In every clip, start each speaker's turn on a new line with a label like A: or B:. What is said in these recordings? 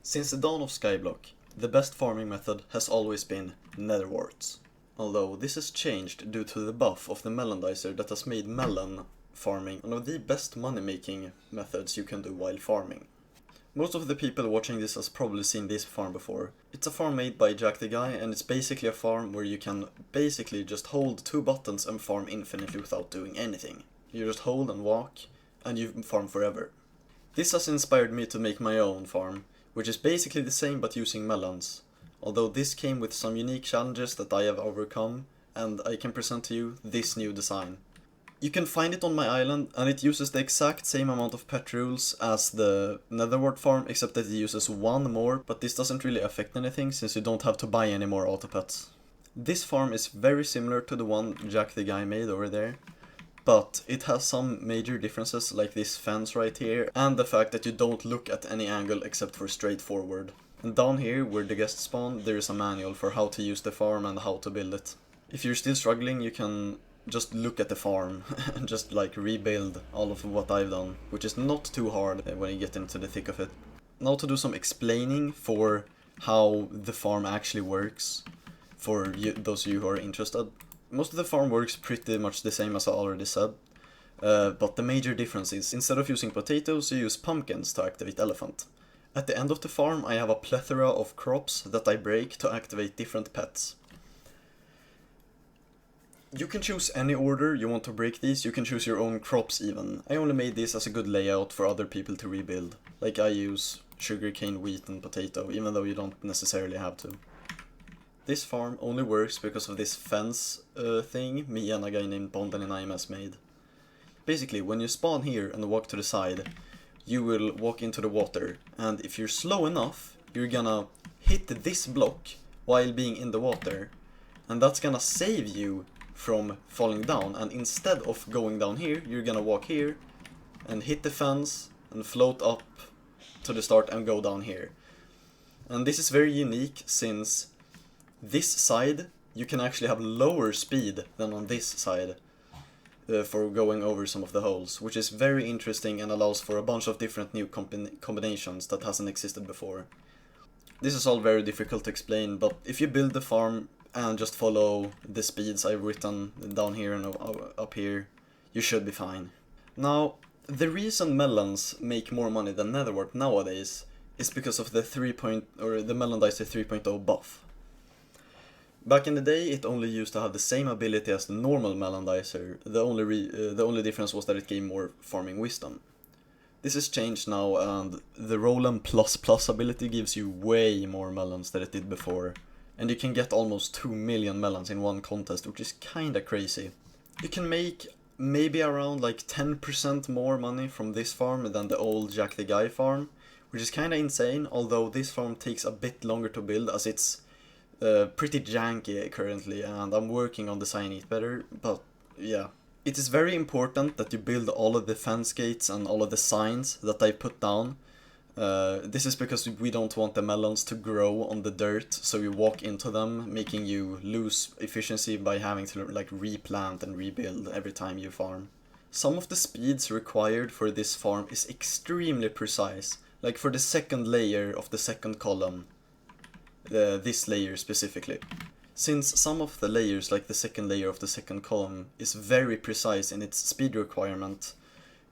A: Since the dawn of Skyblock, the best farming method has always been nether warts. Although this has changed due to the buff of the melon dicer that has made melon farming one of the best money making methods you can do while farming. Most of the people watching this has probably seen this farm before. It's a farm made by Jack the Guy, and it's basically a farm where you can basically just hold two buttons and farm infinitely without doing anything. You just hold and walk, and you farm forever. This has inspired me to make my own farm, which is basically the same but using melons. Although this came with some unique challenges that I have overcome, and I can present to you this new design. You can find it on my island, and it uses the exact same amount of petrules as the netherwart farm, except that it uses one more, but this doesn't really affect anything since you don't have to buy any more autopets. This farm is very similar to the one Jack the Guy made over there, but it has some major differences like this fence right here, and the fact that you don't look at any angle except for straight forward. And down here, where the guests spawn, there is a manual for how to use the farm and how to build it. If you're still struggling, you can just look at the farm and just like rebuild all of what I've done, which is not too hard when you get into the thick of it. Now to do some explaining for how the farm actually works, for those of you who are interested. Most of the farm works pretty much the same as I already said, but the major difference is instead of using potatoes, you use pumpkins to activate elephant. At the end of the farm, I have a plethora of crops that I break to activate different pets. You can choose any order you want to break these, you can choose your own crops even. I only made this as a good layout for other people to rebuild. Like I use sugarcane, wheat and potato, even though you don't necessarily have to. This farm only works because of this fence thing me and a guy named Bonden in IMS made. Basically, when you spawn here and walk to the side, you will walk into the water, and if you're slow enough, you're gonna hit this block while being in the water, and that's gonna save you from falling down. And instead of going down here, you're gonna walk here and hit the fence and float up to the start and go down here. And this is very unique since this side you can actually have lower speed than on this side for going over some of the holes, which is very interesting and allows for a bunch of different new combinations that hasn't existed before. This is all very difficult to explain, but if you build the farm and just follow the speeds I've written down here and up here, you should be fine. Now, the reason melons make more money than netherwart nowadays is because of the the melon dicer 3.0 buff. Back in the day, it only used to have the same ability as the normal melon dicer. The only difference was that it gave more farming wisdom. This has changed now, and the Roland ++ ability gives you way more melons than it did before. And you can get almost 2 million melons in one contest, which is kinda crazy. You can make maybe around like 10% more money from this farm than the old Jack the Guy farm, which is kinda insane, although this farm takes a bit longer to build as it's pretty janky currently, and I'm working on designing it better, but yeah. It is very important that you build all of the fence gates and all of the signs that I put down. This is because we don't want the melons to grow on the dirt, so you walk into them, making you lose efficiency by having to like replant and rebuild every time you farm. Some of the speeds required for this farm is extremely precise, like for the second layer of the second column. This layer specifically. Since some of the layers, like the second layer of the second column, is very precise in its speed requirement,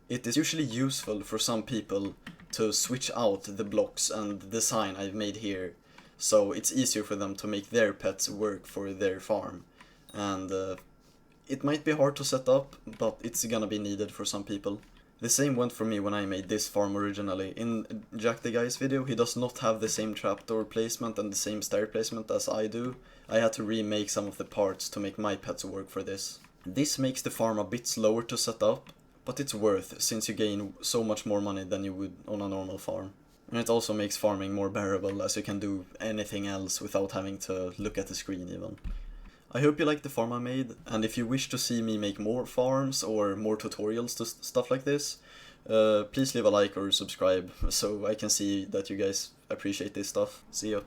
A: it is usually useful for some people to switch out the blocks and the sign I've made here, so it's easier for them to make their pets work for their farm. And it might be hard to set up, but it's gonna be needed for some people. The same went for me when I made this farm originally. In Jack the Guy's video, he does not have the same trapdoor placement and the same stair placement as I do. I had to remake some of the parts to make my pets work for this. This makes the farm a bit slower to set up, but it's worth since you gain so much more money than you would on a normal farm. And it also makes farming more bearable as you can do anything else without having to look at the screen even. I hope you liked the farm I made, and if you wish to see me make more farms or more tutorials to stuff like this, please leave a like or subscribe so I can see that you guys appreciate this stuff. See ya.